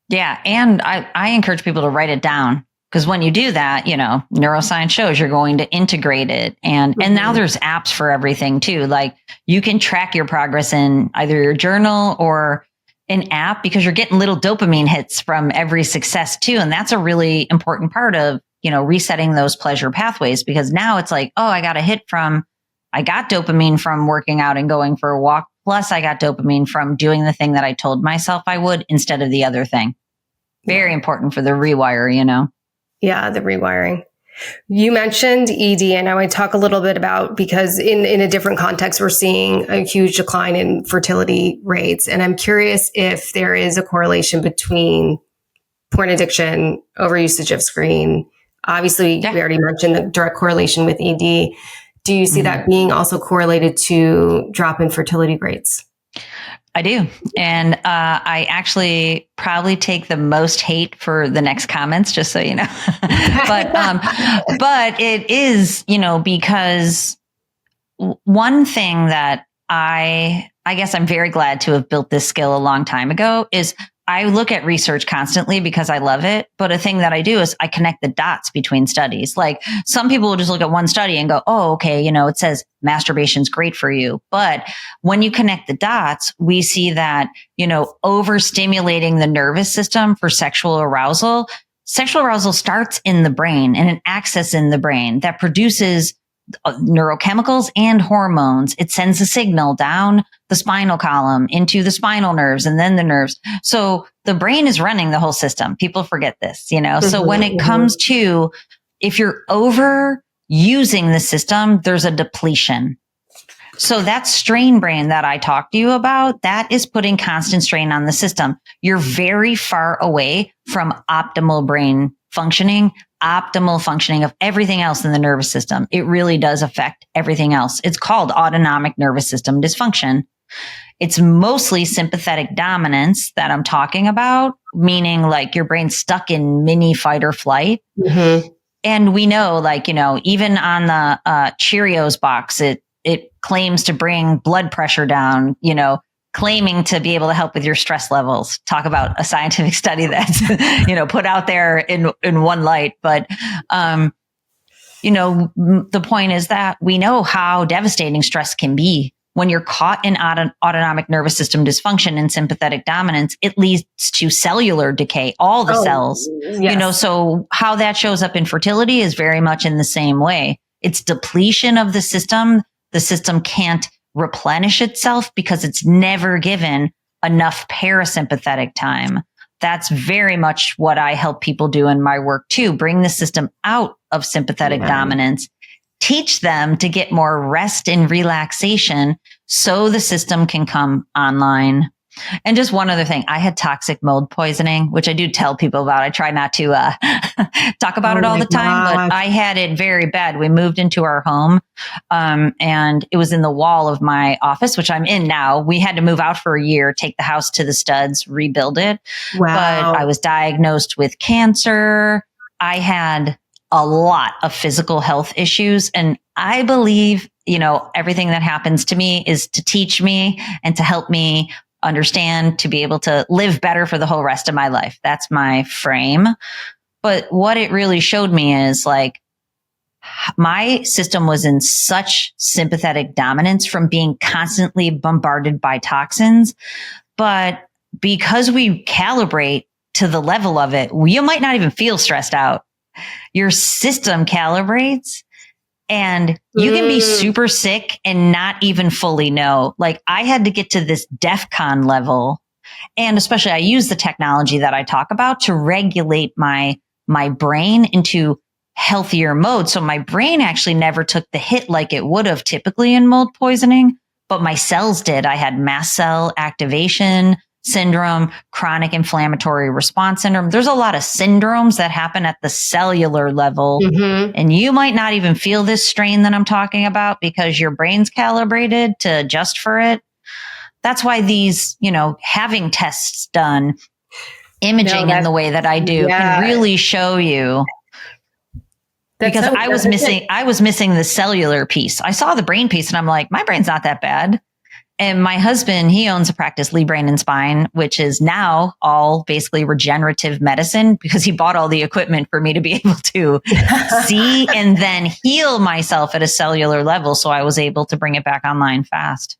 Yeah. And I encourage people to write it down. Because when you do that, you know, neuroscience shows you're going to integrate it. And now there's apps for everything too. Like, you can track your progress in either your journal or an app, because you're getting little dopamine hits from every success too. And that's a really important part of, you know, resetting those pleasure pathways, because now it's like, oh, I got dopamine from working out and going for a walk. Plus I got dopamine from doing the thing that I told myself I would instead of the other thing. Very important for the rewire, you know? Yeah, the rewiring. You mentioned ED, and I want to talk a little bit about, because in a different context, we're seeing a huge decline in fertility rates. And I'm curious if there is a correlation between porn addiction, overusage of screen. Obviously, we already mentioned the direct correlation with ED. Do you see that being also correlated to drop in fertility rates? I do. And I actually probably take the most hate for the next comments, just so you know. But it is, you know, because one thing that I guess I'm very glad to have built this skill a long time ago is I look at research constantly because I love it. But a thing that I do is I connect the dots between studies. Like, some people will just look at one study and go, oh, okay, you know, it says masturbation's great for you. But when you connect the dots, we see that, you know, overstimulating the nervous system for sexual arousal starts in the brain, and an axis in the brain that produces neurochemicals and hormones. It sends a signal down the spinal column into the spinal nerves and then the nerves. So the brain is running the whole system. People forget this, you know? So when it comes to, if you're overusing the system, there's a depletion. So that strain brain that I talked to you about, that is putting constant strain on the system. You're very far away from optimal brain functioning, optimal functioning of everything else in the nervous system. It really does affect everything else. It's called autonomic nervous system dysfunction. It's mostly sympathetic dominance that I'm talking about, meaning like your brain's stuck in mini fight or flight. And we know, like, you know, even on the Cheerios box, it claims to bring blood pressure down, you know, claiming to be able to help with your stress levels. Talk about a scientific study that's, you know, put out there in one light. But, you know, the point is that we know how devastating stress can be when you're caught in autonomic nervous system dysfunction and sympathetic dominance, it leads to cellular decay, all the cells, yes. so how that shows up in fertility is very much in the same way. It's depletion of the system. The system can't replenish itself because it's never given enough parasympathetic time. That's very much what I help people do in my work too. Bring the system out of sympathetic dominance, teach them to get more rest and relaxation so the system can come online. And just one other thing, I had toxic mold poisoning, which I do tell people about. I try not to talk about it all the time, but I had it very bad. We moved into our home, and it was in the wall of my office, which I'm in now. We had to move out for a year, take the house to the studs, rebuild it. Wow. But I was diagnosed with cancer. I had a lot of physical health issues. And I believe, everything that happens to me is to teach me and to help me understand, to be able to live better for the whole rest of my life. That's my frame. But what it really showed me is like my system was in such sympathetic dominance from being constantly bombarded by toxins. But because we calibrate to the level of it, you might not even feel stressed out. Your system calibrates and you can be super sick and not even fully know. Like I had to get to this DEFCON level. And especially I use the technology that I talk about to regulate my brain into healthier mode. So my brain actually never took the hit like it would have typically in mold poisoning, but my cells did. I had mast cell activation syndrome, chronic inflammatory response syndrome. There's a lot of syndromes that happen at the cellular level. And you might not even feel this strain that I'm talking about because your brain's calibrated to adjust for it. That's why these, having tests done, imaging in the way that I do can really show you. Because I was missing the cellular piece. I saw the brain piece and I'm like, my brain's not that bad. And my husband, he owns a practice, Leigh Brain and Spine, which is now all basically regenerative medicine because he bought all the equipment for me to be able to see and then heal myself at a cellular level. So I was able to bring it back online fast.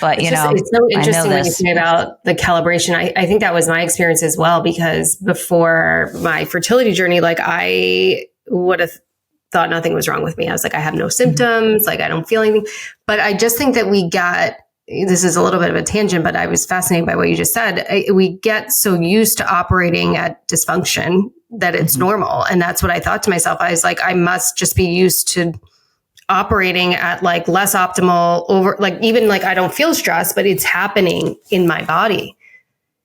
But, it's so interesting when you say about the calibration. I think that was my experience as well, because before my fertility journey, like I would have thought nothing was wrong with me. I was like, I have no symptoms, like I don't feel anything. But I just think that this is a little bit of a tangent, but I was fascinated by what you just said. We get so used to operating at dysfunction that it's normal. And that's what I thought to myself. I was like, I must just be used to operating at like less optimal even I don't feel stressed, but it's happening in my body.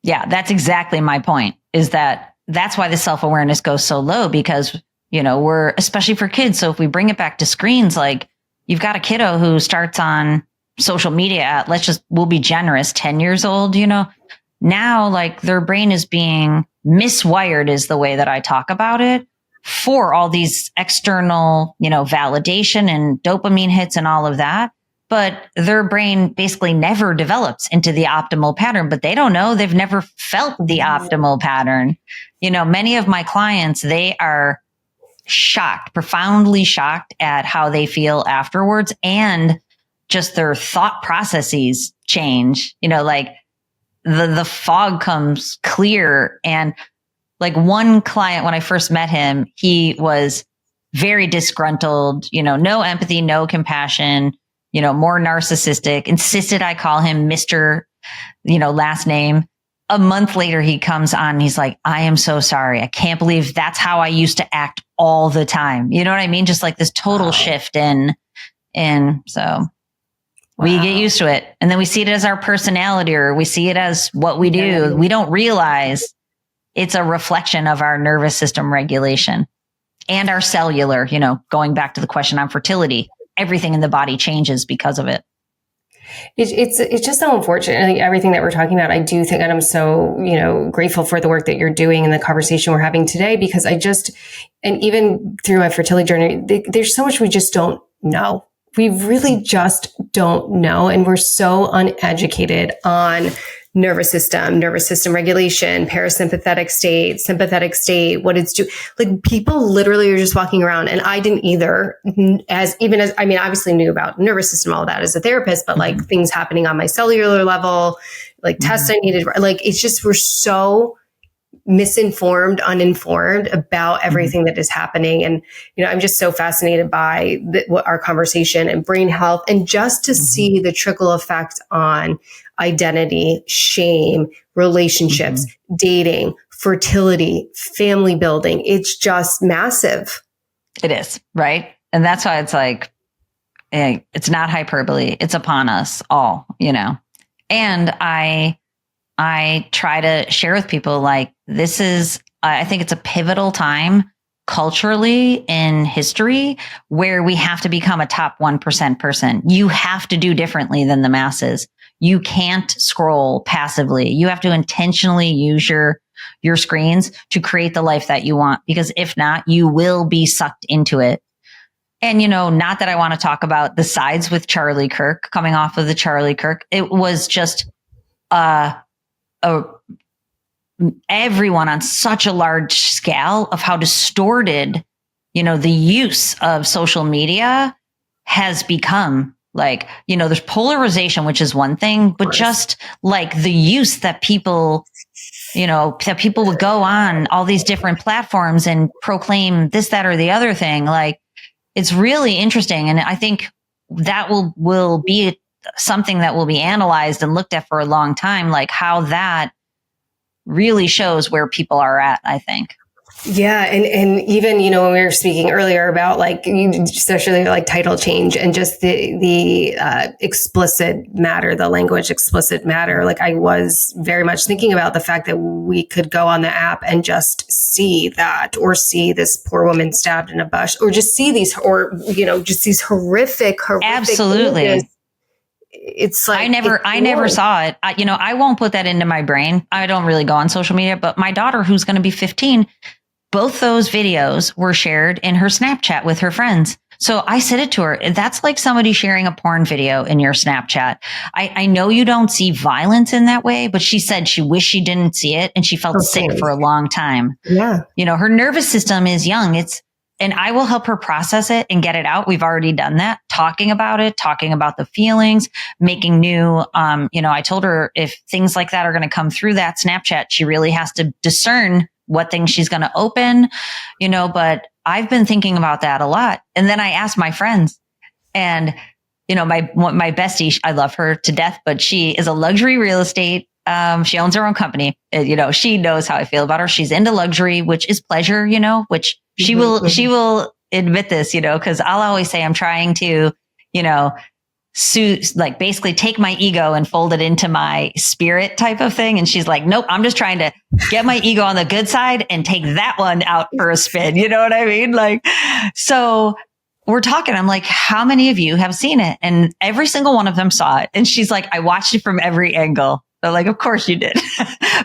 Yeah, that's exactly my point, is that's why the self-awareness goes so low because, we're, especially for kids. So if we bring it back to screens, like you've got a kiddo who starts on social media at, we'll be generous, 10 years old, now like their brain is being miswired is the way that I talk about it for all these external, validation and dopamine hits and all of that. But their brain basically never develops into the optimal pattern, but they don't know. They've never felt the optimal pattern. Many of my clients, they are shocked, profoundly shocked at how they feel afterwards. And just their thought processes change, like the fog comes clear. And like one client, when I first met him, he was very disgruntled, no empathy, no compassion, more narcissistic, insisted I call him Mr., last name. A month later, he comes on and he's like, I am so sorry. I can't believe that's how I used to act all the time. You know what I mean? Just like this total shift in so. We get used to it. And then we see it as our personality, or we see it as what we do. We don't realize it's a reflection of our nervous system regulation and our cellular, going back to the question on fertility, everything in the body changes because of it. It's just so unfortunate. Like everything that we're talking about, I do think, and I'm so, grateful for the work that you're doing and the conversation we're having today, because and even through my fertility journey, there's so much we just don't know. We really just don't know. And we're so uneducated on nervous system regulation, parasympathetic state, sympathetic state, what it's doing. Like people literally are just walking around, and I didn't either, I mean, obviously knew about nervous system, all that as a therapist, but like things happening on my cellular level, like tests I needed, like it's just, we're so misinformed, uninformed about everything that is happening. And, you know, I'm just so fascinated by what our conversation and brain health, and just to see the trickle effect on identity, shame, relationships, dating, fertility, family building. It's just massive. It is, right? And that's why it's like, it's not hyperbole. It's upon us all, you know. And I try to share with people, like, this is, I think it's a pivotal time culturally in history where we have to become a top 1% person. You have to do differently than the masses. You can't scroll passively. You have to intentionally use your screens to create the life that you want, because if not, you will be sucked into it. And, you know, not that I want to talk about the sides with Charlie Kirk, coming off of the Charlie Kirk. It was just, everyone on such a large scale of how distorted, you know, the use of social media has become. Like, you know, there's polarization, which is one thing, but just like the use that people, you know, that people would go on all these different platforms and proclaim this, that, or the other thing. Like, it's really interesting. And I think that will be something that will be analyzed and looked at for a long time, like how that really shows where people are at, I think. Yeah. And even, you know, when we were speaking earlier about like, especially like title change and just the explicit matter, the language explicit matter, like I was very much thinking about the fact that we could go on the app and just see that, or see this poor woman stabbed in a bush, or just see these, or, you know, just these horrific Absolutely. images. It's like, I never saw it. You know, I won't put that into my brain. I don't really go on social media, but my daughter, who's going to be 15, both those videos were shared in her Snapchat with her friends. So I said it to her. That's like somebody sharing a porn video in your Snapchat. I know you don't see violence in that way, but she said she wished she didn't see it, and she felt sick for a long time. Yeah. You know, her nervous system is young. And I will help her process it and get it out. We've already done that, talking about it, talking about the feelings, making new, you know, I told her if things like that are going to come through that Snapchat, she really has to discern what things she's going to open, you know, but I've been thinking about that a lot. And then I asked my friends, and, you know, my bestie, I love her to death, but she is a luxury real estate. She owns her own company. You know, she knows how I feel about her. She's into luxury, which is pleasure, you know, which she will admit this, you know, because I'll always say I'm trying to, you know, like basically take my ego and fold it into my spirit type of thing. And she's like, nope, I'm just trying to get my ego on the good side and take that one out for a spin. You know what I mean? Like, so we're talking, I'm like, how many of you have seen it? And every single one of them saw it. And she's like, I watched it from every angle. They're like, of course you did.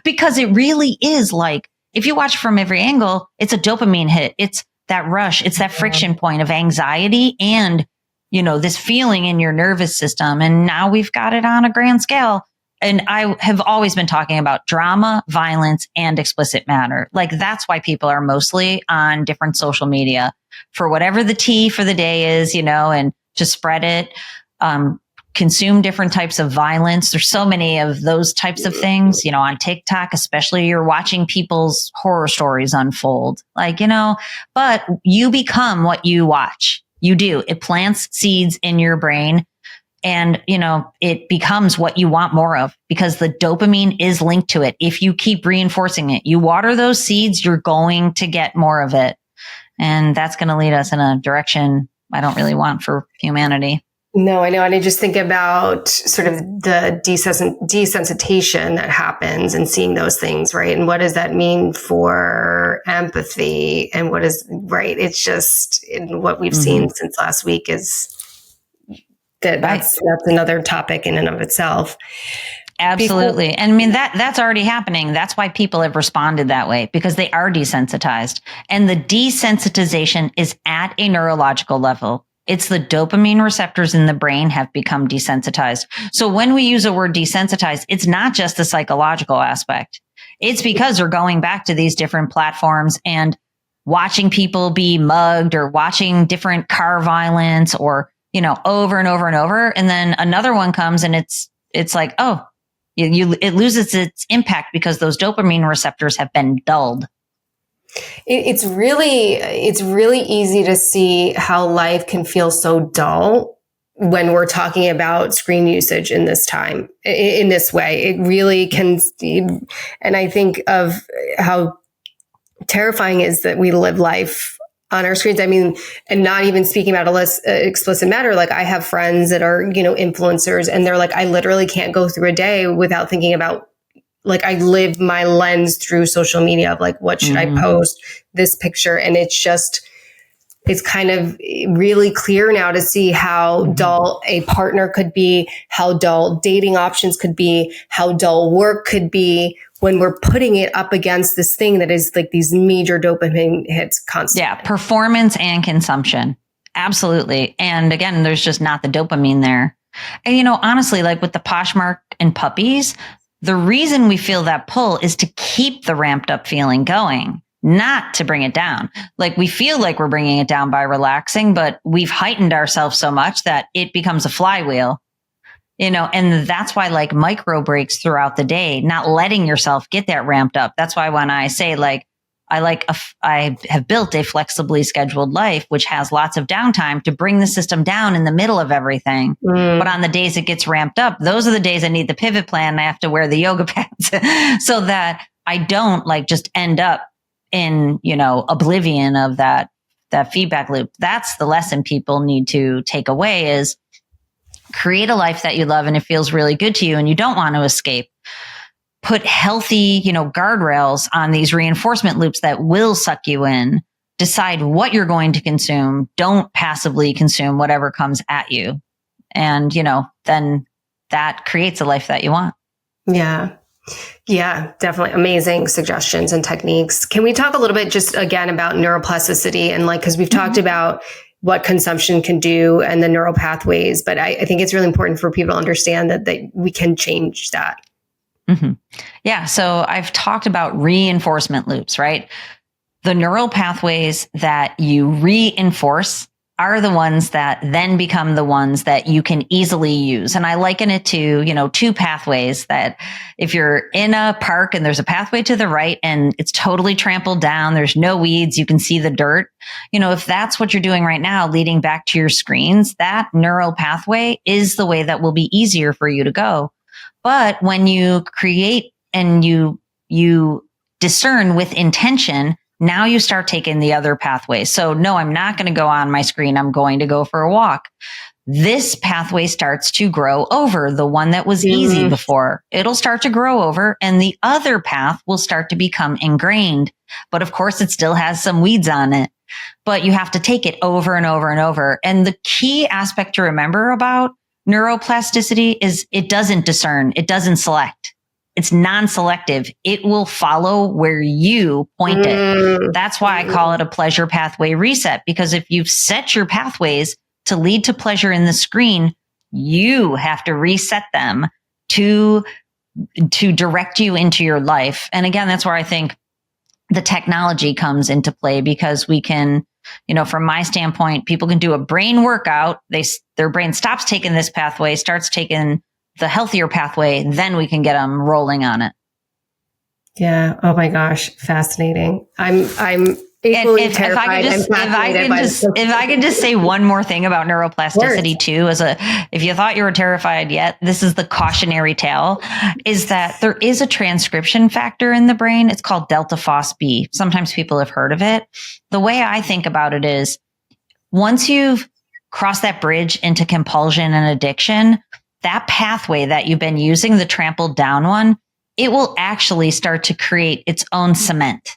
Because it really is like, if you watch from every angle, it's a dopamine hit. It's that rush. It's that friction point of anxiety and, you know, this feeling in your nervous system. And now we've got it on a grand scale. And I have always been talking about drama, violence, and explicit matter. Like, that's why people are mostly on different social media for whatever the tea for the day is, you know, and to spread it, consume different types of violence. There's so many of those types of things, you know, on TikTok, especially you're watching people's horror stories unfold, like, you know, but you become what you watch. You do. It plants seeds in your brain, and, you know, it becomes what you want more of, because the dopamine is linked to it. If you keep reinforcing it, you water those seeds, you're going to get more of it. And that's going to lead us in a direction I don't really want for humanity. No, I know. And I just think about sort of the desensitization that happens and seeing those things, right? And what does that mean for empathy? And what is, right? It's just what we've seen since last week is that's another topic in and of itself. Absolutely. And I mean, that's already happening. That's why people have responded that way, because they are desensitized. And the desensitization is at a neurological level. It's the dopamine receptors in the brain have become desensitized. So when we use the word desensitized, it's not just the psychological aspect. It's because they're going back to these different platforms and watching people be mugged or watching different car violence or, over and over and over. And then another one comes and it's like, oh, it loses its impact because those dopamine receptors have been dulled. It's really easy to see how life can feel so dull when we're talking about screen usage in this time, in this way. It really can. And I think of how terrifying it is that we live life on our screens. I mean, and not even speaking about explicit matter. Like I have friends that are, influencers, and they're like, I literally can't go through a day without thinking about, like, I live my lens through social media of like, what should I post, this picture? And it's kind of really clear now to see how dull a partner could be, how dull dating options could be, how dull work could be when we're putting it up against this thing that is like these major dopamine hits constantly. Yeah, performance and consumption. Absolutely. And again, there's just not the dopamine there. And, honestly, like with the Poshmark and puppies, the reason we feel that pull is to keep the ramped up feeling going, not to bring it down. Like we feel like we're bringing it down by relaxing, but we've heightened ourselves so much that it becomes a flywheel, and that's why like micro breaks throughout the day, not letting yourself get that ramped up. That's why when I say like, I have built a flexibly scheduled life, which has lots of downtime to bring the system down in the middle of everything. But on the days it gets ramped up, those are the days I need the pivot plan. And I have to wear the yoga pants so that I don't like just end up in, oblivion of that feedback loop. That's the lesson people need to take away is create a life that you love and it feels really good to you and you don't want to escape. Put healthy, guardrails on these reinforcement loops that will suck you in. Decide what you're going to consume. Don't passively consume whatever comes at you. And, then that creates a life that you want. Yeah. Yeah, definitely. Amazing suggestions and techniques. Can we talk a little bit just again about neuroplasticity and because we've talked about what consumption can do and the neural pathways, but I think it's really important for people to understand that we can change that. Mm-hmm. Yeah. So I've talked about reinforcement loops, right? The neural pathways that you reinforce are the ones that then become the ones that you can easily use. And I liken it to, two pathways that if you're in a park and there's a pathway to the right and it's totally trampled down, there's no weeds, you can see the dirt. If that's what you're doing right now, leading back to your screens, that neural pathway is the way that will be easier for you to go. But when you create and you discern with intention, now you start taking the other pathways. So no, I'm not going to go on my screen. I'm going to go for a walk. This pathway starts to grow over the one that was easy before. It'll start to grow over and the other path will start to become ingrained. But of course, it still has some weeds on it, but you have to take it over and over and over. And the key aspect to remember about neuroplasticity is it doesn't discern. It doesn't select. It's non-selective. It will follow where you point it. That's why I call it a pleasure pathway reset, because if you've set your pathways to lead to pleasure in the screen, you have to reset them to direct you into your life. And again, that's where I think the technology comes into play, because we can, from my standpoint, people can do a brain workout. Their brain stops taking this pathway, starts taking the healthier pathway, then we can get them rolling on it. Yeah. Oh my gosh. Fascinating. I'm equally terrified. If I could just say one more thing about neuroplasticity too, if you thought you were terrified yet, this is the cautionary tale, is that there is a transcription factor in the brain. It's called delta phos-B. Sometimes people have heard of it. The way I think about it is once you've crossed that bridge into compulsion and addiction, that pathway that you've been using, the trampled down one, it will actually start to create its own cement,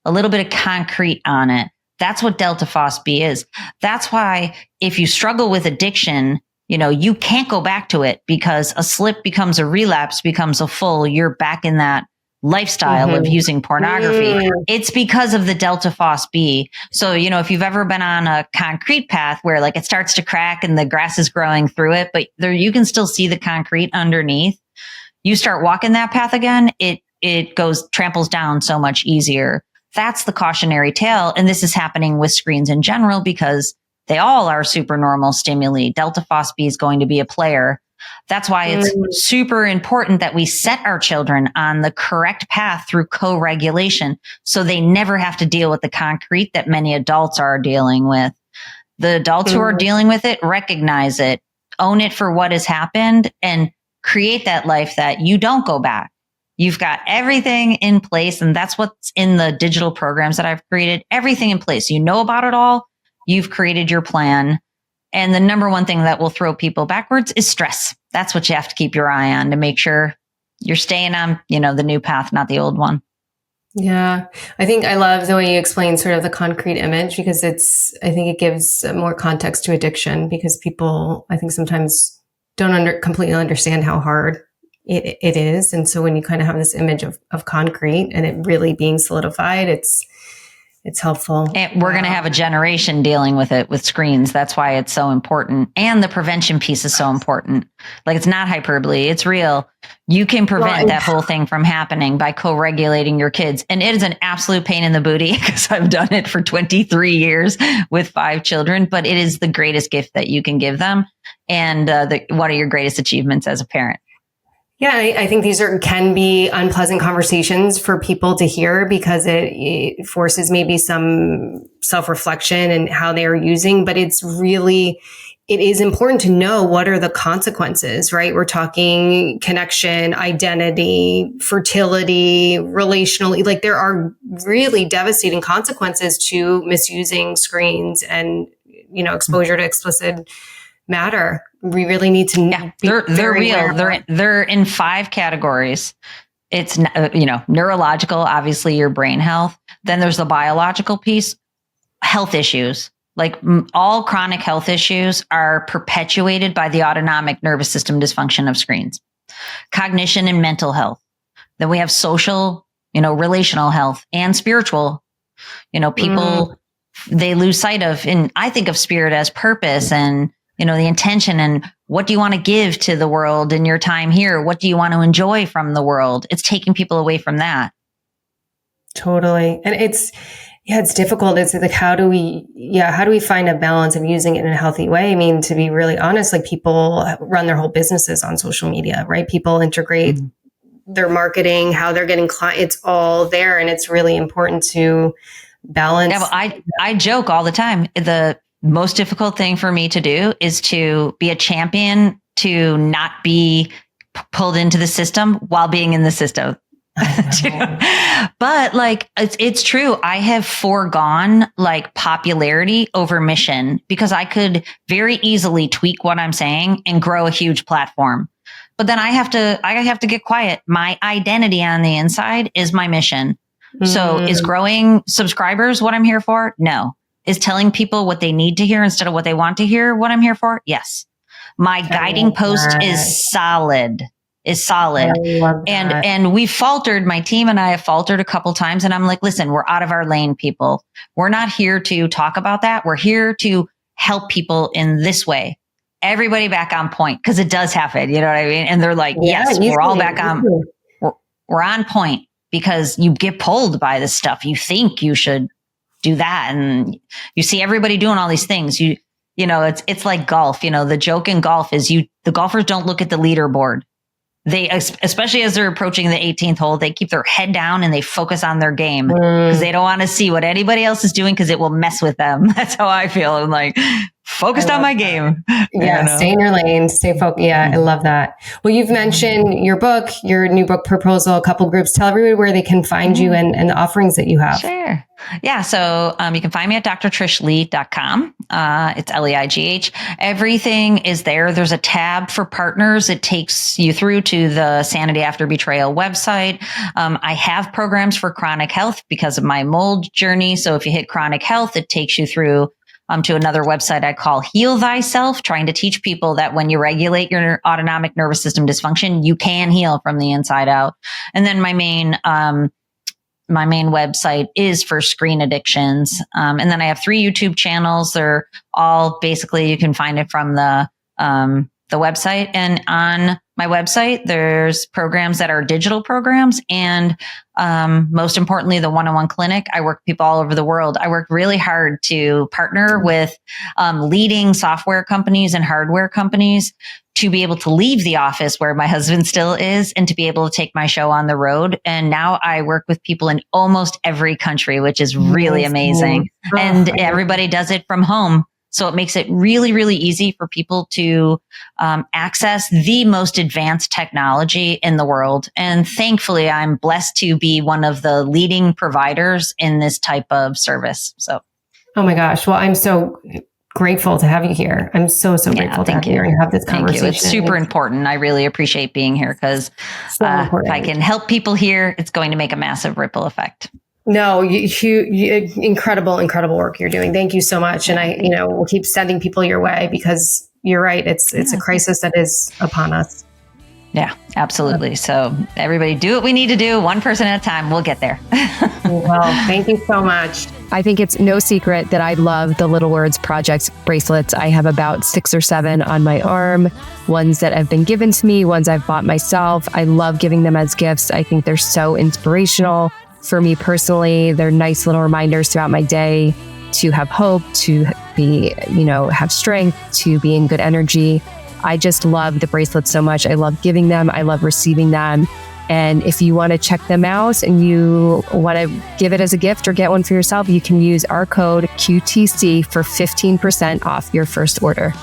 a little bit of concrete on it. That's what delta phos-B is. That's why if you struggle with addiction, you can't go back to it, because a slip becomes a relapse, becomes a full, you're back in that lifestyle of using pornography. It's because of the delta phos B. So, if you've ever been on a concrete path where like it starts to crack and the grass is growing through it, but there you can still see the concrete underneath. You start walking that path again, it tramples down so much easier. That's the cautionary tale. And this is happening with screens in general because they all are supernormal stimuli. Delta phos B is going to be a player. That's why it's super important that we set our children on the correct path through co-regulation so they never have to deal with the concrete that many adults are dealing with. The adults who are dealing with it recognize it, own it for what has happened, and create that life that you don't go back. You've got everything in place, and that's what's in the digital programs that I've created. Everything in place. You know about it all. You've created your plan. And the number one thing that will throw people backwards is stress. That's what you have to keep your eye on to make sure you're staying on, the new path, not the old one. Yeah. I think I love the way you explain sort of the concrete image because I think it gives more context to addiction because people, I think sometimes don't completely understand how hard it is. And so when you kind of have this image of concrete and it really being solidified, it's helpful. And we're going to have a generation dealing with it with screens. That's why it's so important. And the prevention piece is so important. Like it's not hyperbole. It's real. You can prevent that whole thing from happening by co-regulating your kids. And it is an absolute pain in the booty because I've done it for 23 years with 5 children, but it is the greatest gift that you can give them. And what are your greatest achievements as a parent? Yeah, I think these can be unpleasant conversations for people to hear because it forces maybe some self-reflection and how they are using, but it is important to know what are the consequences, right? We're talking connection, identity, fertility, relationally, like there are really devastating consequences to misusing screens and, exposure to explicit matter. We really need to. They're real. They're in 5 categories. It's neurological, obviously your brain health. Then there's the biological piece, health issues. Like all chronic health issues are perpetuated by the autonomic nervous system dysfunction of screens. Cognition and mental health. Then we have social, relational health and spiritual. People they lose sight of, and I think of spirit as purpose and the intention and what do you want to give to the world in your time here? What do you want to enjoy from the world? It's taking people away from that. Totally. And it's difficult. It's like, how do we find a balance of using it in a healthy way? I mean, to be really honest, like people run their whole businesses on social media, right? People integrate their marketing, how they're getting clients, it's all there. And it's really important to balance. Yeah, well, I joke all the time. The most difficult thing for me to do is to be a champion, to not be pulled into the system while being in the system. But like, it's true. I have foregone like popularity over mission because I could very easily tweak what I'm saying and grow a huge platform. But then I have to get quiet. My identity on the inside is my mission. So is growing subscribers what I'm here for? No. Is telling people what they need to hear instead of what they want to hear what I'm here for? Yes. My guiding post is solid. And we faltered, my team and I have faltered a couple times. And I'm like, listen, we're out of our lane, people. We're not here to talk about that. We're here to help people in this way. Everybody back on point because it does happen. You know what I mean? And they're like, yes, we're all back on. We're on point because you get pulled by this stuff. You think you should do that. And you see everybody doing all these things. It's like golf. The joke in golf is the golfers don't look at the leaderboard. They, especially as they're approaching the 18th hole, they keep their head down and they focus on their game because they don't want to see what anybody else is doing because it will mess with them. That's how I feel. I'm like focused on my game. Yeah. Stay in your lane, stay focused. Yeah. I love that. Well, you've mentioned your book, your new book proposal, a couple groups. Tell everybody where they can find you and the offerings that you have. Sure. Yeah. So you can find me at drtrishleigh.com. It's Leigh. Everything is there. There's a tab for partners. It takes you through to the Sanity After Betrayal website. I have programs for chronic health because of my mold journey. So if you hit chronic health, it takes you through to another website I call Heal Thyself, trying to teach people that when you regulate your autonomic nervous system dysfunction, you can heal from the inside out. And then my main website is for screen addictions. And then I have 3 YouTube channels. They're all basically, you can find it from the website. And on my website, there's programs that are digital programs. And most importantly, the one-on-one clinic. I work with people all over the world. I work really hard to partner with leading software companies and hardware companies to be able to leave the office where my husband still is and to be able to take my show on the road. And now I work with people in almost every country, which is really amazing. And everybody does it from home. So it makes it really, really easy for people to access the most advanced technology in the world. And thankfully, I'm blessed to be one of the leading providers in this type of service. So, oh my gosh. Well, I'm so grateful to have you here. I'm so grateful to have you here and have this conversation. It's super important. I really appreciate being here because if I can help people here, it's going to make a massive ripple effect. No, you incredible work you're doing. Thank you so much. And we'll keep sending people your way because you're right. It's a crisis that is upon us. Yeah, absolutely. So everybody do what we need to do, one person at a time. We'll get there. Well, thank you so much. I think it's no secret that I love the Little Words Project bracelets. I have about 6 or 7 on my arm, ones that have been given to me, ones I've bought myself. I love giving them as gifts. I think they're so inspirational. For me personally, they're nice little reminders throughout my day to have hope, to be, have strength, to be in good energy. I just love the bracelets so much. I love giving them. I love receiving them. And if you want to check them out and you want to give it as a gift or get one for yourself, you can use our code QTC for 15% off your first order.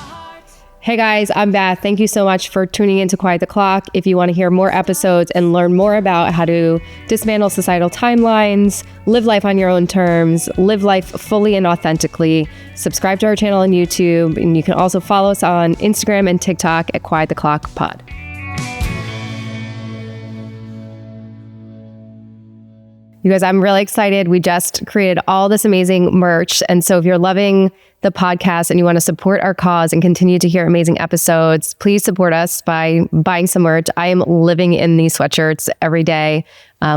Hey guys, I'm Beth. Thank you so much for tuning in to Quiet the Clock. If you want to hear more episodes and learn more about how to dismantle societal timelines, live life on your own terms, live life fully and authentically, subscribe to our channel on YouTube. And you can also follow us on Instagram and TikTok at Quiet the Clock Pod. You guys, I'm really excited. We just created all this amazing merch. And so if you're loving the podcast and you want to support our cause and continue to hear amazing episodes, please support us by buying some merch. I am living in these sweatshirts every day.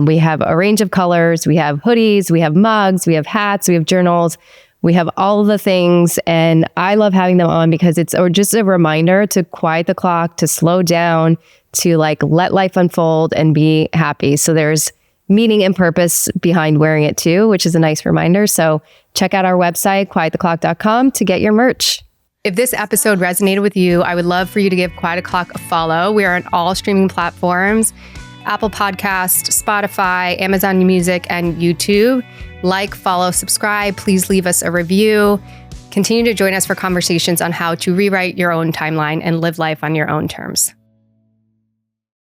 We have a range of colors. We have hoodies, we have mugs, we have hats, we have journals. We have all of the things. And I love having them on because it's just a reminder to quiet the clock, to slow down, to let life unfold and be happy. So there's meaning and purpose behind wearing it too, which is a nice reminder. So check out our website, quiettheclock.com, to get your merch. If this episode resonated with you, I would love for you to give Quiet O'Clock a follow. We are on all streaming platforms, Apple Podcast, Spotify, Amazon Music, and YouTube. Like, follow, subscribe. Please leave us a review. Continue to join us for conversations on how to rewrite your own timeline and live life on your own terms.